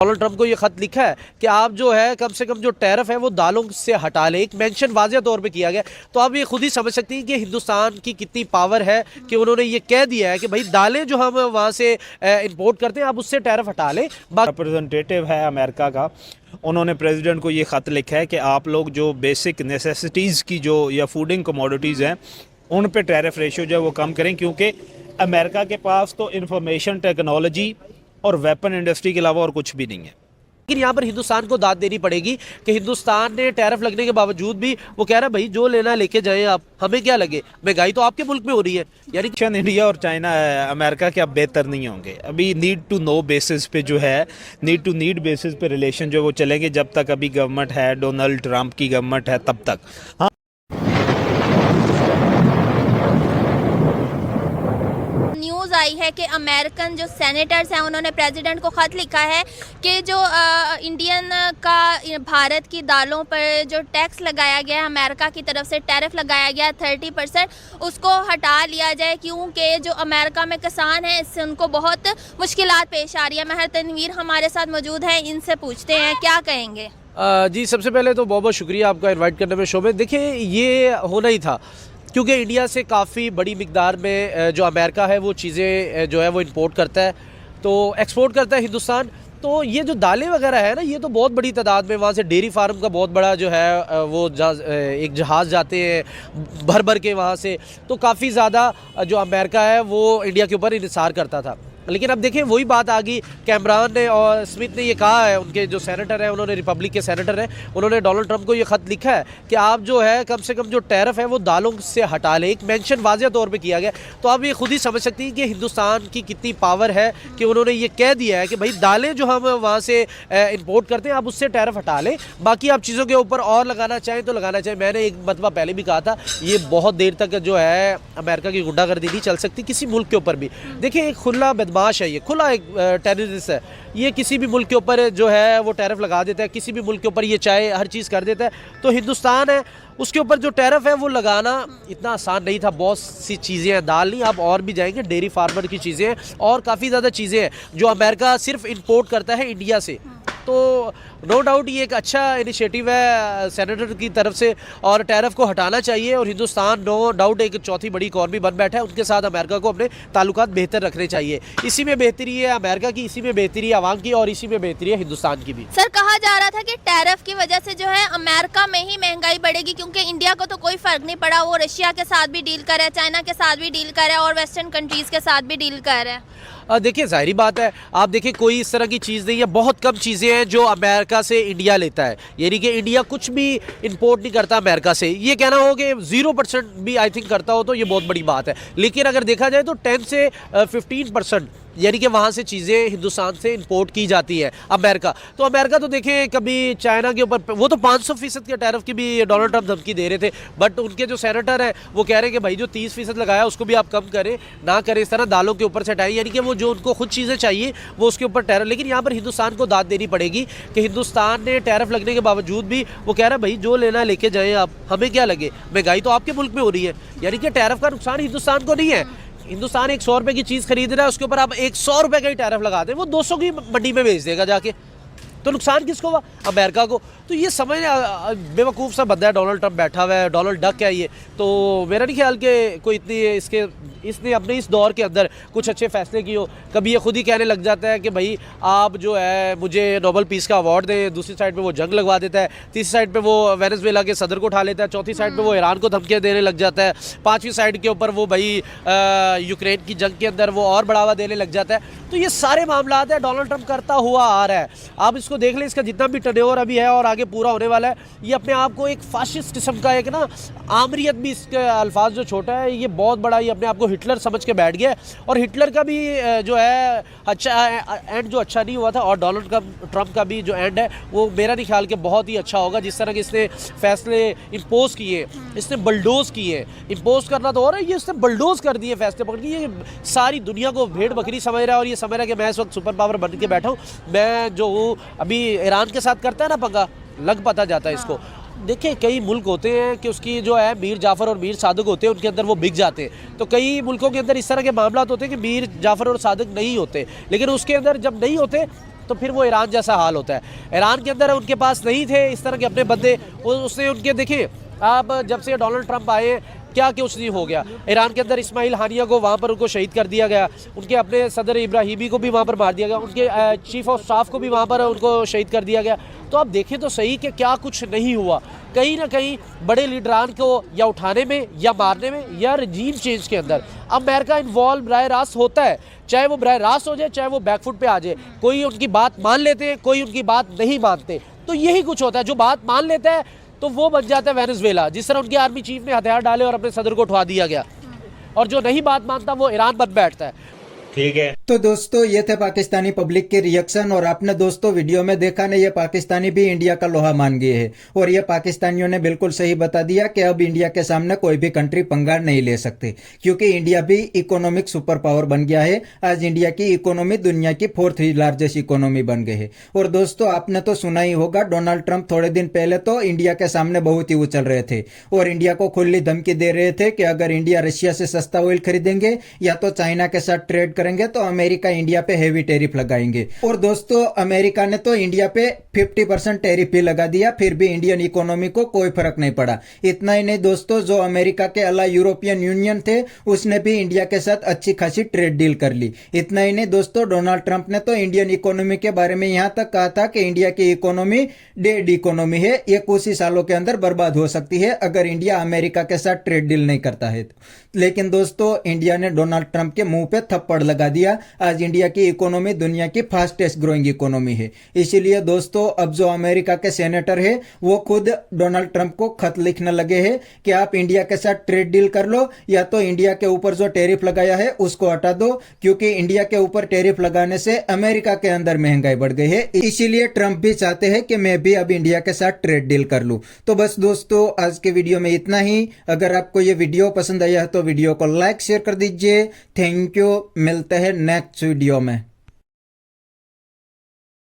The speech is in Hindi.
डोनाल्ड ट्रंप को ये खत लिखा है कि आप जो है कम से कम जो टैरिफ है वो दालों से हटा ले। एक मेंशन वाज़ेह तौर पे किया गया। तो आप ये खुद ही समझ सकती हैं कि हिंदुस्तान की कितनी पावर है कि उन्होंने ये कह दिया है कि भाई दालें जो हम वहाँ से इंपोर्ट करते हैं आप उससे टैरिफ हटा लें। रिप्रेजेंटेटिव है अमेरिका का, उन्होंने प्रेसिडेंट को ये ख़त लिखा है कि आप लोग जो बेसिक नेसेसिटीज़ की जो या फूडिंग कमोडिटीज़ हैं उन पे टैरिफ रेशियो जो है वो कम करें, क्योंकि अमेरिका के पास तो इंफॉर्मेशन टेक्नोलॉजी और वेपन इंडस्ट्री के अलावा और कुछ भी नहीं है। लेकिन यहाँ पर हिंदुस्तान को दाद देनी पड़ेगी कि हिंदुस्तान ने टैरिफ लगने के बावजूद भी वो कह रहा है भाई जो लेना लेके जाएं आप, हमें क्या लगे, महंगाई तो आपके मुल्क में हो रही है। यानी इंडिया और चाइना अमेरिका के अब बेहतर नहीं होंगे। अभी नीड टू नो बेसिस पे जो है, नीड टू नीड बेसिस पे रिलेशन जो वो चलेंगे जब तक अभी गवर्नमेंट है, डोनाल्ड ट्रंप की गवर्नमेंट है तब तक। हाँ, न्यूज़ आई है कि अमेरिकन जो सेनेटर्स हैं उन्होंने प्रेसिडेंट को ख़त लिखा है कि जो इंडियन का भारत की दालों पर जो टैक्स लगाया गया है, अमेरिका की तरफ से टैरिफ लगाया गया 30%, उसको हटा लिया जाए, क्योंकि जो अमेरिका में किसान हैं इससे उनको बहुत मुश्किलात पेश आ रही है। महर तनवीर हमारे साथ मौजूद हैं, इनसे पूछते हैं क्या कहेंगे। जी सबसे पहले तो बहुत बहुत शुक्रिया आपका इन्वाइट करने में शो में। देखिए ये होना ही था क्योंकि इंडिया से काफ़ी बड़ी मिकदार में जो अमेरिका है वो चीज़ें जो है वो इंपोर्ट करता है, तो एक्सपोर्ट करता है हिंदुस्तान। तो ये जो दालें वगैरह है ना, ये तो बहुत बड़ी तादाद में वहाँ से डेयरी फार्म का बहुत बड़ा जो है वो एक जहाज़ जाते हैं भर भर के वहाँ से, तो काफ़ी ज़्यादा जो अमेरिका है वो इंडिया के ऊपर इंहिसार करता था। लेकिन अब देखिए वही बात आ गई, कैमरान ने और स्मिथ ने ये कहा है, उनके जो सेनेटर हैं, उन्होंने रिपब्लिक के सेनेटर हैं, उन्होंने डोनाल्ड ट्रंप को ये खत लिखा है कि आप जो है कम से कम जो टैरिफ है वो दालों से हटा लें। एक मेंशन वाज़ेह तौर पे किया गया। तो आप ये खुद ही समझ सकती हैं कि हिंदुस्तान की कितनी पावर है कि उन्होंने ये कह दिया है कि भाई दालें जो हम वहाँ से इंपोर्ट करते हैं आप उससे टैरिफ हटा लें, बाकी आप चीज़ों के ऊपर और लगाना चाहें तो लगाना चाहें। मैंने एक मरतबा पहले भी कहा था, ये बहुत देर तक जो है अमेरिका की गुंडागर्दी नहीं चल सकती किसी मुल्क के ऊपर भी। देखिए एक खुला बदमाश है, ये खुला एक टेररिस्ट है, ये किसी भी मुल्क के ऊपर जो है वो टैरिफ लगा देता है, किसी भी मुल्क के ऊपर ये चाहे हर चीज़ कर देता है। तो हिंदुस्तान है उसके ऊपर जो टैरिफ है वो लगाना इतना आसान नहीं था। बहुत सी चीज़ें हैं, दाल नहीं आप और भी जाएंगे, डेयरी फार्मर की चीज़ें हैं और काफ़ी ज़्यादा चीज़ें हैं जो अमेरिका सिर्फ इंपोर्ट करता है इंडिया से। तो नो डाउट ये एक अच्छा इनिशिएटिव है सेनेटर की तरफ से और टैरिफ को हटाना चाहिए, और हिंदुस्तान नो डाउट एक चौथी बड़ी इकॉनमी बन बैठा है, उनके साथ अमेरिका को अपने ताल्लुकात बेहतर रखने चाहिए। इसी में बेहतरी है अमेरिका की, इसी में बेहतरी है अवाम की और इसी में बेहतरी है हिंदुस्तान की भी। सर कहा जा रहा था कि टैरिफ की वजह से जो है अमेरिका में ही महंगाई बढ़ेगी, क्योंकि इंडिया को तो कोई फर्क नहीं पड़ा, वो रशिया के साथ भी डील कर रहा है, चाइना के साथ भी डील कर रहा है और वेस्टर्न कंट्रीज़ के साथ भी डील कर रहा है। देखिए जाहिर बात है, आप देखिए कोई इस तरह की चीज़ नहीं है, बहुत कम चीज़ें हैं जो अमेरिका से इंडिया लेता है, यानी कि इंडिया कुछ भी इंपोर्ट नहीं करता अमेरिका से। ये कहना हो कि 0% भी आई थिंक करता हो तो ये बहुत बड़ी बात है। लेकिन अगर देखा जाए तो 10 से 15% यानी कि वहाँ से चीज़ें हिंदुस्तान से इंपोर्ट की जाती है अमेरिका। तो अमेरिका तो देखें कभी चाइना के ऊपर वो तो 500% के टैरिफ की भी डोनाल्ड ट्रंप धमकी दे रहे थे, बट उनके जो सेनेटर हैं वो कह रहे हैं कि भाई जो 30% लगाया उसको भी आप कम करें, ना करें, इस तरह दालों के ऊपर से हटाएं, यानी कि वो जो उनको खुद चीज़ें चाहिए वो उसके ऊपर टैरिफ। लेकिन यहाँ पर हिंदुस्तान को दाद देनी पड़ेगी कि हिंदुस्तान ने टैरिफ लगने के बावजूद भी वो कह रहा है भाई जो लेना लेके जाएँ आप, हमें क्या लगे, महंगाई तो आपके मुल्क में हो रही है। यानी कि टैरिफ का नुकसान हिंदुस्तान को नहीं है। हिंदुस्तान एक 100 रुपए की चीज़ खरीद रहा है, उसके ऊपर आप 100 रुपए का ही टैरिफ लगा दें, वो 200 की मंडी में बेच देगा जाके, तो नुकसान किसको हुआ, अमेरिका को। तो ये समझ बेवकूफ़ सा बंदा है डोनाल्ड ट्रंप, बैठा हुआ है, डोनाल्ड डक है ये। तो मेरा नहीं ख्याल कि कोई इतनी इसने अपने इस दौर के अंदर कुछ अच्छे फैसले किए हो। कभी ये खुद ही कहने लग जाता है कि भाई आप जो है मुझे नोबेल पीस का अवार्ड दें, दूसरी साइड पे वो जंग लगवा देता है, तीसरी साइड पे वो वेनेजुएला के सदर को उठा लेता है, चौथी साइड पे वो ईरान को धमकियाँ देने लग जाता है, पाँचवीं साइड के ऊपर वो भाई यूक्रेन की जंग के अंदर वो और बढ़ावा देने लग जाता है। तो ये सारे मामला है डोनाल्ड ट्रंप करता हुआ आ रहा है। आप इसको देख लें, इसका जितना भी टर्नओवर अभी है और आगे पूरा होने वाला है, ये अपने आप को एक फाशिस्ट किस्म का एक ना आमरीत भी, इसके अल्फाज जो छोटा है ये बहुत बड़ा, ये अपने आप को हिटलर समझ के बैठ गया। और हिटलर का भी जो है अच्छा एंड जो अच्छा नहीं हुआ था, और डोनाल्ड ट्रंप का भी जो एंड है वो मेरा नहीं ख्याल कि बहुत ही अच्छा होगा। जिस तरह के इसने फैसले इम्पोज किए, इसने बलडोज किए, इम्पोज करना तो हो रहा है, ये इसने बलडोज कर दिए फैसले पकड़ के। ये सारी दुनिया को भेड़ बकरी समझ रहा है और ये समझ रहा है कि मैं इस वक्त सुपर पावर बन के बैठा हूँ। मैं जो हूँ अभी ईरान के साथ करता है ना पंगा, लग पता जाता है इसको। देखिए कई मुल्क होते हैं कि उसकी जो है मीर जाफ़र और मीर सादिक होते हैं, उनके अंदर वो बिक जाते हैं। तो कई मुल्कों के अंदर इस तरह के मामला होते हैं कि मीर जाफ़र और सादिक नहीं होते, लेकिन उसके अंदर जब नहीं होते तो फिर वो ईरान जैसा हाल होता है। ईरान के अंदर उनके पास नहीं थे इस तरह के अपने बंदे, उसने उनके देखिए आप जब से डोनाल्ड ट्रंप आए क्या कुछ नहीं हो गया। ईरान के अंदर इस्माइल हानिया को वहाँ पर उनको शहीद कर दिया गया, उनके अपने सदर इब्राहिमी को भी वहाँ पर मार दिया गया, उनके चीफ ऑफ स्टाफ को भी वहाँ पर उनको शहीद कर दिया गया। तो आप देखें तो सही कि क्या कुछ नहीं हुआ। कहीं ना कहीं बड़े लीडरान को या उठाने में या मारने में या रजीम चेंज के अंदर अमेरिका इन्वॉल्व बराह रास्त होता है, चाहे वो बराह रास्त हो जाए चाहे वो बैकफुट पे आ जाए। कोई उनकी बात मान लेते हैं, कोई उनकी बात नहीं मानते। तो यही कुछ होता है, जो बात मान लेता है तो वो बन जाता है वेनेजुएला, जिस तरह उनके आर्मी चीफ ने हथियार डाले और अपने सदर को उठवा दिया गया, और जो नहीं बात मानता वो ईरान बन बैठता है। ठीक है। तो दोस्तों ये थे पाकिस्तानी पब्लिक के रिएक्शन, और आपने दोस्तों वीडियो में देखा नहीं, ये पाकिस्तानी भी इंडिया का लोहा मान गए हैं, और ये पाकिस्तानियों ने बिल्कुल सही बता दिया कि अब इंडिया के सामने कोई भी कंट्री पंगा नहीं ले सकती, क्योंकि इंडिया भी इकोनॉमिक सुपर पावर बन गया है। आज इंडिया की इकोनॉमी दुनिया की 4th लार्जेस्ट इकोनॉमी बन गई है। और दोस्तों आपने तो सुना ही होगा, डोनाल्ड ट्रंप थोड़े दिन पहले तो इंडिया के सामने बहुत ही उछल रहे थे और इंडिया को खुली धमकी दे रहे थे कि अगर इंडिया रशिया से सस्ता ऑयल खरीदेंगे या तो चाइना के साथ ट्रेड करेंगे तो अमेरिका इंडिया पे हेवी टैरिफ लगाएंगे। और दोस्तों अमेरिका ने तो इंडिया पे 50% टैरिफ भी लगा दिया, फिर भी इंडियन इकोनॉमी को कोई फर्क नहीं पड़ा। इतना ही नहीं दोस्तों, जो अमेरिका के अलावा यूरोपियन यूनियन थे उसने भी इंडिया के साथ अच्छी खासी ट्रेड डील कर ली। इतना ही नहीं दोस्तों, डोनाल्ड ट्रंप ने तो इंडियन इकोनॉमी के बारे में यहां तक कहा था कि इंडिया की इकोनॉमी डेड इकोनॉमी है, ये कुछ ही सालों के अंदर बर्बाद हो सकती है अगर इंडिया अमेरिका के साथ ट्रेड डील नहीं करता है। लेकिन दोस्तों इंडिया ने डोनाल्ड ट्रंप के मुंह पे थप्पड़ लगा दिया। आज इंडिया की इकोनॉमी दुनिया की फास्टेस्ट ग्रोइंग इकोनॉमी है। इसीलिए दोस्तों अब जो अमेरिका के सेनेटर है वो खुद डोनाल्ड ट्रंप को खत लिखने लगे हैं कि आप इंडिया के साथ ट्रेड डील कर लो, या तो इंडिया के ऊपर जो टैरिफ लगाया है उसको हटा दो, क्योंकि इंडिया के ऊपर टैरिफ लगाने से अमेरिका के अंदर महंगाई बढ़ गई है। इसीलिए ट्रंप भी चाहते हैं कि मैं भी अब इंडिया के साथ ट्रेड डील कर लूं। तो बस दोस्तों आज के वीडियो में इतना ही। अगर आपको ये वीडियो पसंद आया है तो वीडियो को लाइक शेयर कर दीजिए। थैंक यू, मिलते हैं नेक्स्ट वीडियो में।